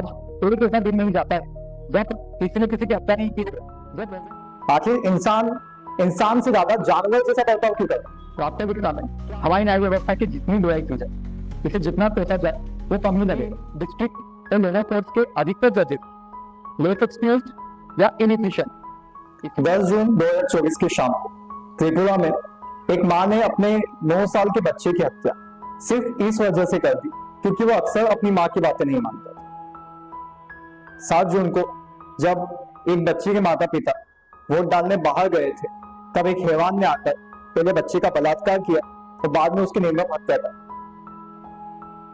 पूरी पैसा दिन नहीं जाता है जब किसी ने किसी की हत्या नहीं की। आखिर इंसान इंसान से ज्यादा जानवर जैसा बर्ताव क्यों करता है? रास्ते भी काम है हमारी न्याय व्यवस्था की जितनी बुराई की जाए, इसे जितना पैसा जाए वो कम ही लगेगा। डिस्ट्रिक्ट और लोअर कोर्ट्स के अधिकतर जजेस लेस एक्सपीरियंस्ड या इनएफिशिएंट। 10 जून 2024 की शाम को त्रिपुरा में एक मां ने अपने 9 साल के बच्चे की हत्या सिर्फ इस वजह से कर दी क्योंकि वो अक्सर अपनी मां की बातें नहीं मानता था। 7 जून को जब एक बच्चे के माता पिता वोट डालने बाहर गए थे, तब एक हैवान ने आकर पहले बच्चे का बलात्कार किया और बाद में उसकी निर्मम हत्या कर।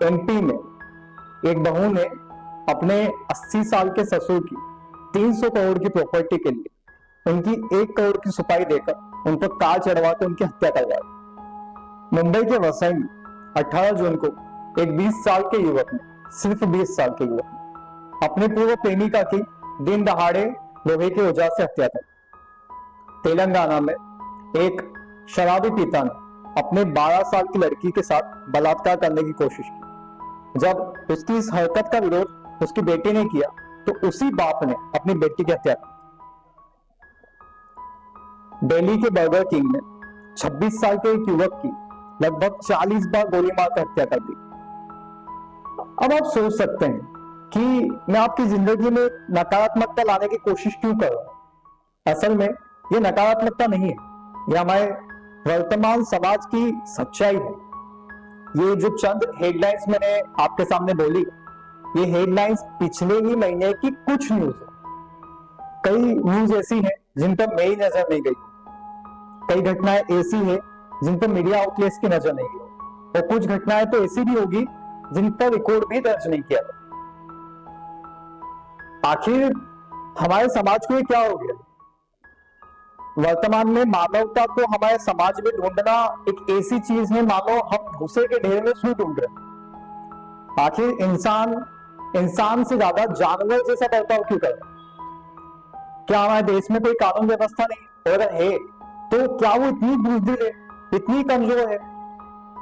एमपी में एक बहू ने अपने 80 साल के ससुर की 300 करोड़ की प्रॉपर्टी के लिए उनकी 1 करोड़ की सुपारी देकर उन पर कार चढ़वा कर उनकी हत्या करवाई। मुंबई के वसई में 18 जून को एक 20 साल के युवक ने, सिर्फ 20 साल के युवक ने अपने पूर्व प्रेमिका की दिन दहाड़े लोहे के औजार से हत्या कर। तेलंगाना में एक शराबी पिता ने अपने 12 साल की लड़की के साथ बलात्कार करने की कोशिश की। जब उसकी इस हरकत का विरोध उसकी बेटी ने किया तो उसी बाप ने अपनी बेटी की हत्या की। दिल्ली के बर्गर किंग में 26 साल के एक युवक की लगभग 40 बार गोली मारकर हत्या कर दी। अब आप सोच सकते हैं कि मैं आपकी जिंदगी में नकारात्मकता लाने की कोशिश क्यों कर रहा हूं। असल में ये नकारात्मकता नहीं है, ये हमारे वर्तमान समाज की सच्चाई है। ये जो चंद हेडलाइंस मैंने आपके सामने बोली, ये हेडलाइंस पिछले ही महीने की कुछ न्यूज है। कई न्यूज ऐसी हैं जिन पर मेरी नजर नहीं गई, कई घटनाएं ऐसी हैं जिन पर मीडिया आउटलेट्स की नजर नहीं गई, और कुछ घटनाएं तो ऐसी भी होगी जिन पर रिकॉर्ड भी दर्ज नहीं किया गया। आखिर हमारे समाज को ये क्या हो गया? वर्तमान में मानवता को हमारे समाज में ढूंढना एक ऐसी चीज है मानो हम भूसे के ढेर में सुई ढूंढ रहे हैं। आखिर इंसान से ज्यादा जानवर जैसा बर्ताव क्यों कर रहा है? क्या हमारे देश में कोई कानून व्यवस्था नहीं? और अगर है तो क्या वो इतनी बुजदिल है, इतनी कमजोर है,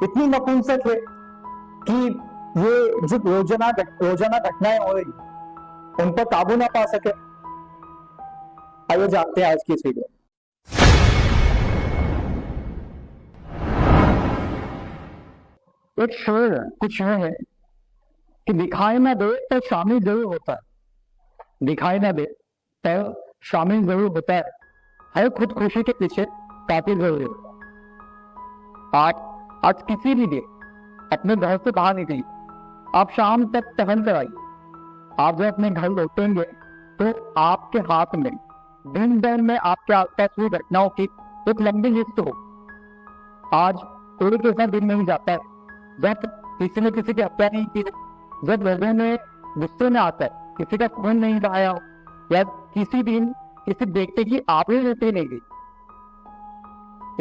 इतनी नपुंसक है कि ये जो रोजाना घटनाएं हो रही उन पर काबू ना पा सके? आइए जानते हैं आज की इस वीडियो। एक शेर है, कुछ शेर है कि दिखाई ना दे तो शामिल जरूर होता है, दिखाई ना दे तो शामिल जरूर होता है, हर खुद खुशी के पीछे कातिल जरूर होता है। आज किसी भी दिन अपने घर से बाहर निकलिए, आप शाम तक टहल कर आइए, आप जब अपने घर लौटेंगे तो आपके हाथ में दिन भर में आपके आसपास हुई घटनाओं की एक लंबी लिस्ट हो। आज कोई कैसा दिन नहीं जाता है जब किसी ने किसी की हत्या नहीं की, जब लोगों ने गुस्से में आता है किसी का खून नहीं बहाया हो, या किसी दिन किसी व्यक्ति की आबरू लेते नहीं गई।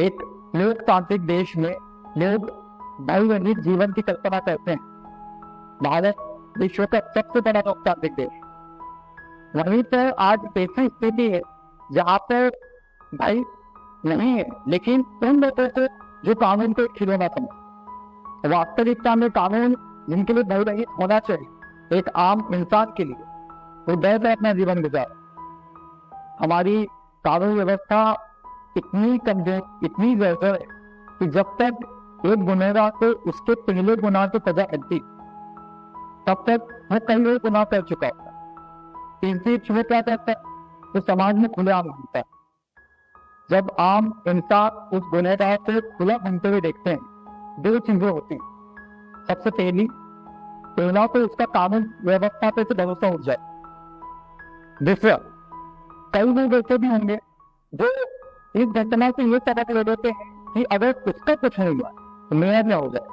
एक लोकतांत्रिक देश में लोग बहुवर्णित जीवन की कल्पना करते हैं। भारत विश्व का सबसे बड़ा लोकतांत्रिक देश, वहीं पर आज ऐसी स्थिति है जहाँ पर भाई नहीं है, लेकिन उन लोगों से जो कानून को खिलौना समझ, वास्तविकता में कानून जिनके लिए बहुरहित होना चाहिए एक आम इंसान के लिए, वो डर अपना जीवन गुजारे। हमारी कानून व्यवस्था इतनी कमजोर, इतनी बेहतर है कि जब तक एक गुनहगार को उसके पहले गुनाह की सजा मिलती तब तक वो कई और गुनाह कर चुका होता है। इनसे छुए क्या करता है तो समाज में खुलेआम घूमता है। जब आम इंसान उस गुनहगार से खुला घूमते हुए देखते हैं, दो चीजें होती हैं। सबसे पहला तो उसका कानून व्यवस्था पे से भरोसा उठ जाए। दूसरा, कई लोग ऐसे भी होंगे जो इस घटना से ये सबक ले लेते हैं कि अगर उसका कुछ नहीं हुआ तो मेरा क्या हो जाए,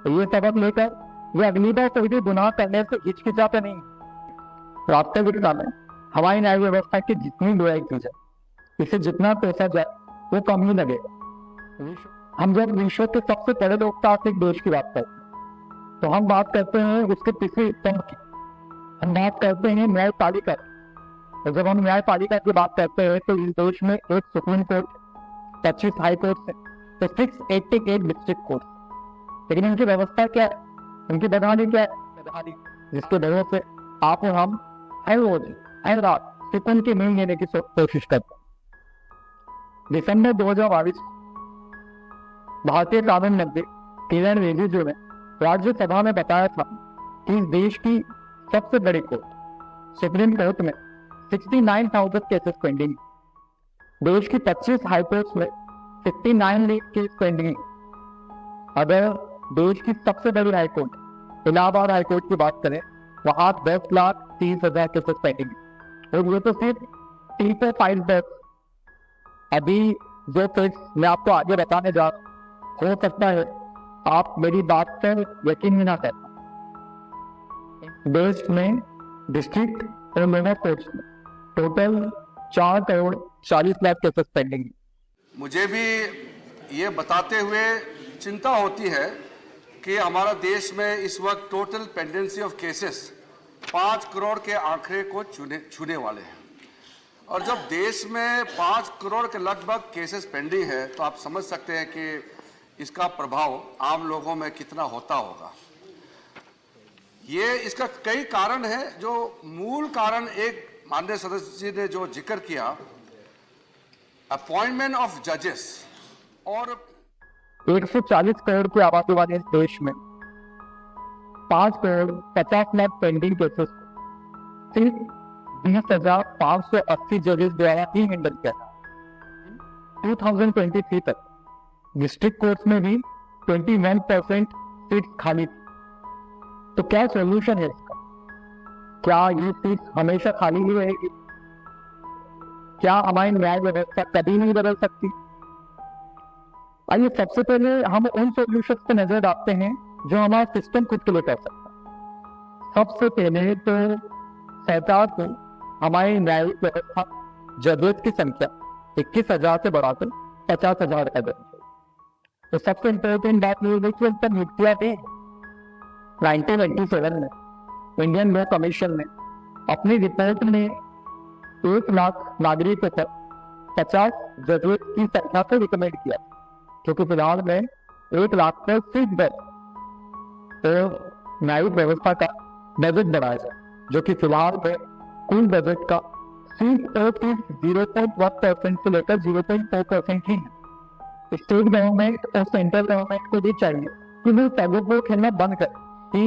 तो ये सबक लेकर वो अगली बार कोई भी गुनाह करने से हिचकिचाते नहीं। वास्तविकता में हमारी न्याय व्यवस्था की जितनी बुराई की जाए, इसे जितना पैसा जाए वो कम ही लगेगा। हम जब विश्व के सबसे बड़े लोकतांत्रिक देश की बात करते हैं तो हम बात करते हैं उसके तीसरे स्तंभ की, हम बात करते हैं न्यायपालिका। तो जब हम न्यायपालिका की बात करते हैं तो इस देश में एक सुप्रीम कोर्ट, 25 हाई कोर्ट है, तो 688 डिस्ट्रिक्ट कोर्ट। लेकिन इनकी व्यवस्था क्या है, इनकी प्रधानी क्या है? जिसके वजह से आप और हम हर रोज हर रात सुकून की नींद लेने की कोशिश करते हैं। दिसंबर 2022 भारतीय कानून मंत्री किरण रिजिजू ने राज्यसभा में बताया था कि इस देश की सबसे बड़ी कोर्ट सुप्रीम कोर्ट में 69,000 केसेस पेंडिंग, देश की 25 हाईकोर्ट में 59 लीग केस पेंडिंग। अगर देश की सबसे बड़ी हाईकोर्ट इलाहाबाद हाईकोर्ट की बात करें, वहां 10,30,000 केसेस पेंडिंग, और ये तो सिर्फ 3 अभी जो केस मैं आपको आगे बताने जा रहा हूं, हो सकता है आप मेरी बात पर यकीन ही ना करें। देश में डिस्ट्रिक्ट और लोअर कोर्ट्स में टोटल 4,40,00,000 केसेस पेंडिंग। मुझे भी ये बताते हुए चिंता होती है कि हमारा देश में इस वक्त total pendency of cases 5 crore के आंकड़े को छूने वाले हैं, और जब देश में 5 करोड़ के लगभग केसेस पेंडिंग है तो आप समझ सकते हैं कि इसका प्रभाव आम लोगों में कितना होता होगा। ये इसका कई कारण है। जो मूल कारण एक माननीय सदस्य जी ने जो जिक्र किया, अपॉइंटमेंट ऑफ जजेस, और 140 करोड़ की आबादी वाले इस देश में 5,50,00,000 पेंडिंग केसेस सिर्फ 20,580 जजेस द्वारा ही हैंडल किया था। 2023 तक डिस्ट्रिक्ट कोर्ट्स में भी 21% सीट खाली थी। तो क्या सोल्यूशन है इसका? क्या ये सीट हमेशा खाली ही रहेगी? क्या हमारी न्याय व्यवस्था कभी नहीं बदल सकती? आइए सबसे पहले हम उन सोल्यूशन पे नजर डालते हैं जो हमारा सिस्टम खुद के लिए कर सकता है। सबसे पहले तो सरकार को हमारी न्यायिक व्यवस्था जरूरत की संख्या 21,000 से बढ़ाकर 50,000 कर देनी चाहिए। तो सबसे इंपॉर्टेंट बात ये है कि उन पर नियुक्तियां दें। 1987 में इंडियन लॉ कमीशन ने अपनी रिपोर्ट में 1 लाख नागरिकों को 50 जरूरत की संख्या से रिकमेंड किया, क्योंकि फिलहाल में 1 लाख पर सिर्फ तो न्यायिक व्यवस्था का बजट बढ़ाया जाए, जो कि फिलहाल में कुल बजट का सिर्फ 0.1% से लेकर 0.4% ही है। स्टेट गवर्नमेंट और सेंट्रल गवर्नमेंट को भी चाहिए कि वो पैगों को खेलना बंद करे कि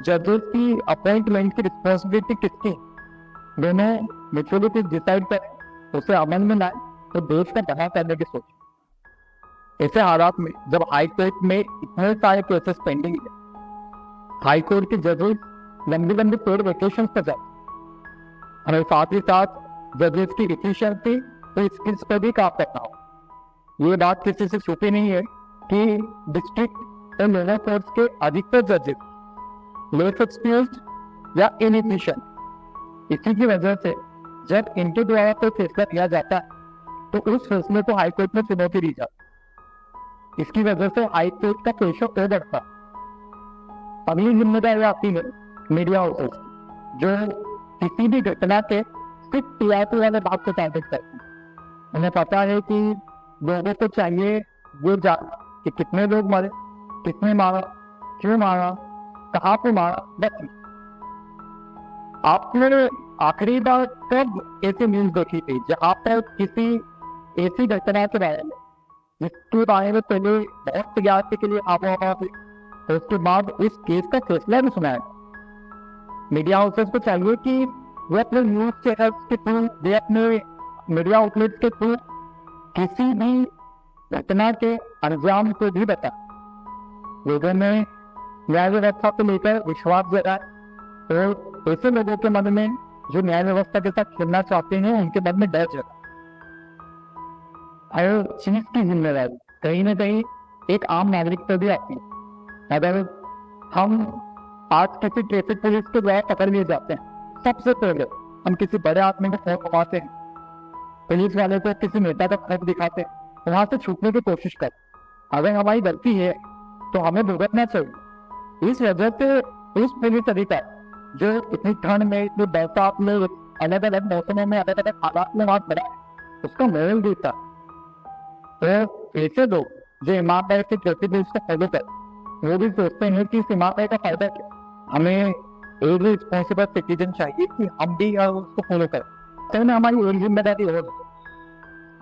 जजेस की अपॉइंटमेंट की रिस्पॉन्सिबिलिटी किसकी, दोनों मेच्योरिटी डिसाइड करें, उसे अमल में लाए तो देश का भला करने की सोच। ऐसे हालात में जब हाई कोर्ट में इतने सारे केसेस पेंडिंग है, हाई कोर्ट के जजेस लंबी लंबी पेड वेकेशन पर जाते, हमें साथ ही साथ जजेस की एफिशिएंसी और स्किल्स पर भी काम करना हो। ये बात किसी से छुपी नहीं है कि डिस्ट्रिक्ट और लोअर कोर्ट्स के अधिकतर जजेस लेस एक्सपीरियंस्ड या इनएफिशिएंट। इसी की वजह से जब इनके द्वारा कोई फैसला किया जाता है तो उस फैसले को हाईकोर्ट में चुनौती दी जाती। इसकी वजह से हाईकोर्ट का प्रेशर और बढ़ता। अगली जिम्मेदारी आती है मीडिया हाउसेस, जो किसी भी घटना के सिर्फ टीआरपी वाले भाग को टारगेट करते हैं। उन्हें पता है कि लोगों को चाहिए वो जानना कि कितने लोग मरे, किसने मारा, क्यों मारा, कहाँ पे मारा। बस आपने आखिरी बार कब ऐसी न्यूज देखी थी जहाँ पर किसी ऐसी घटना के बारे में जिसके बारे में पहले बहुत तैयार के लिए आबोहवा थी, और उसके बाद उस केस का फैसला भी सुनाया? मीडिया हाउसेस को चाहिए कि वे अपने न्यूज चैनल्स के थ्रू, वे अपने मीडिया आउटलेट्स के थ्रू किसी भी घटना के अंजाम को भी बता, लोगों में न्याय व्यवस्था को लेकर विश्वास जगाए, और ऐसे लोगों के मन में जो न्याय व्यवस्था के साथ खेलना चाहते हैं उनके मन में डर जगा। और चीज की जिम्मेदारी कहीं ना कहीं एक आम नागरिक पर भी आती है। अगर हम आज किसी ट्रैफिक पुलिस के द्वारा पकड़ लिए जाते हैं, सबसे पहले हम किसी बड़े आदमी को फोन घुमाते हैं, पुलिस वाले को किसी नेता का खौफ दिखाते हैं, वहां से छूटने की कोशिश करते। अगर हमारी गलती है तो हमें भुगतना चाहिए। इस वजह से उस पुलिस अधिकारी जो इतनी ठंड में, इतनी बरसात में, अलग अलग मौसमों में, अलग अलग हालात में हाथ बढ़ा, उसका मोरल देता। तो ऐसे लोग जो ईमानदारी से ट्रैफिक रूल्स का फॉलो कर, वो भी सोचते हैं कि इस ईमानदारी का फायदा क्या, हमें एक रिस्पॉन्सिबल सिटीजन चाहिए कि हम भी उसको फॉलो करें। तो ना हमारी एक जिम्मेदारी हो,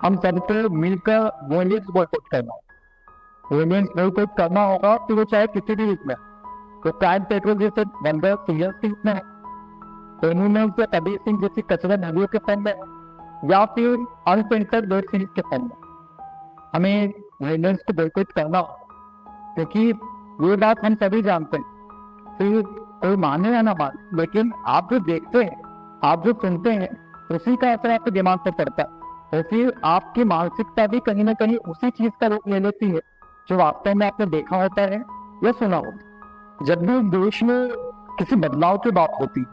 हम सबको मिलकर वॉयलेंस बॉयकॉट करना होगा। वॉयलेंस बॉयकॉट करना होगा तो वो चाहे किसी भी रूप में, तो प्राइम पेट्रोल जैसे बंदर सीरियल सिंह में है, एनिमल से कबीर सिंह जैसी कचरा नदियों के फैन में है, या फिर अनसेंसर्ड वेब सीरीज के फैन में, हमें वॉयलेंस को बॉयकॉट करना होगा। क्योंकि ये बात हम सभी जानते हैं, फिर कोई माने या ना माने, लेकिन आप जो देखते हैं, आप जो सुनते हैं, उसी का असर आपके दिमाग पर पड़ता है, और फिर आपकी मानसिकता भी कहीं ना कहीं उसी चीज का रूप ले लेती है जो वास्तव में आपने देखा होता है या सुना होता है। जब भी देश में किसी बदलाव की बात होती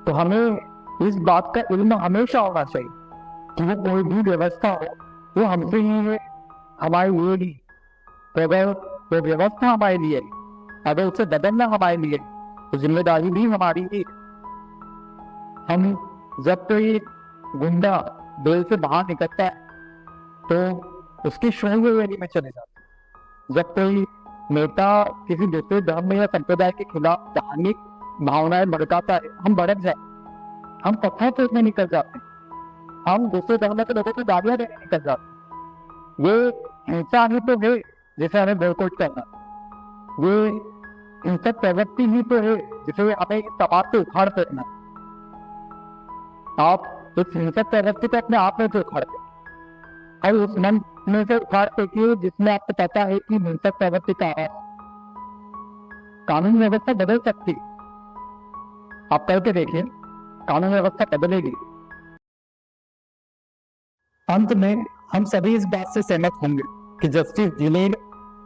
तो हमें इस बात का इल्म हमेशा होना चाहिए कि वो कोई भी व्यवस्था हो वो हमसे ही है, हमारे लिए ही। तो अगर वो व्यवस्था हमारे लिए, अगर उसे बदलना हमारे लिए, तो जिम्मेदारी भी हमारी ही। हम जब कोई गुंडा बेल से बाहर निकलता है तो उसकी शोरगुल में चले जाते हैं। जब कोई नेता किसी दूसरे धर्म या संप्रदाय के खिलाफ धार्मिक भावनाएं भड़काता है, हम भड़क जाए, हम पत्थर फेंकने निकल जाते हैं, हम दूसरे धर्म के लोगों को गालियां देने निकल जाते हैं। ये हिंसा ही तो है जिसे हमें बॉयकॉट करना, ये हिंसक प्रवृत्ति ही तो है जिसे हमें समाज से उखाड़ फेंकना। आप उस हिंसक प्रवृत्ति को अपने आप में से उखाड़ते, और उस मन में से उखाड़ फेंकिए जिसमें आपको पता है कि हिंसक प्रवृत्ति का है। कानून व्यवस्था बदल सकती, आप करके देखिए, कानून व्यवस्था बदलेगी। अंत में हम सभी इस बात से सहमत होंगे कि justice delayed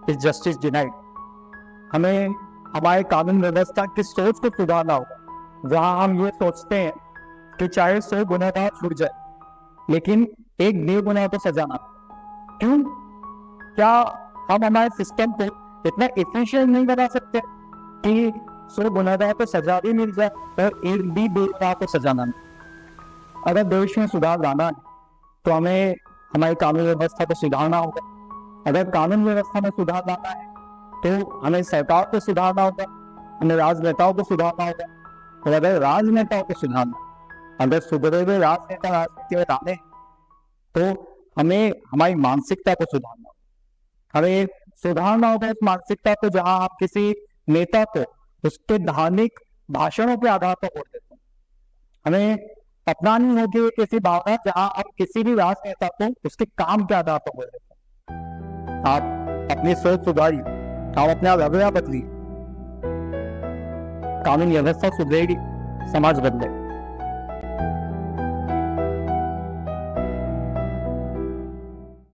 is justice denied. हमें हमारे कानून व्यवस्था की सोच को सुधारना होगा, जहां हम ये सोचते हैं कि चाहे 100 गुनहगार छूट जाए लेकिन एक बेगुनाह को सजा ना। क्यों? क्या हम हमारे सिस्टम को इतना एफिशिएंट नहीं बना सकते कि 100 गुनहगार को सजा भी मिल जाए और एक भी बेगुनाह को सजा ना मिले? अगर देश में सुधार लाना है तो हमें हमारी कानून व्यवस्था को सुधारना होगा। अगर कानून व्यवस्था में सुधार लाना है तो हमें सरकार को सुधारना होगा, हमें राजनेताओं को सुधारना होगा, और अगर राजनेताओं को सुधारना, अगर सुधरे हुए राजनेता राजनीति में लाने तो हमें हमारी मानसिकता को सुधारना होगा। हमें सुधारना होगा इस मानसिकता को जहां आप किसी नेता को उसके धार्मिक भाषणों के आधार पर वोट देते हैं। हमें अपनानी होगी किसी भावना जहां आप किसी भी राजनेता को उसके काम के आधार पर वोट देते हैं। आप अपनी सोच सुधारिए, आप अपने रवैया बदलिए, कानून व्यवस्था सुधरेगी, समाज बदलेगा।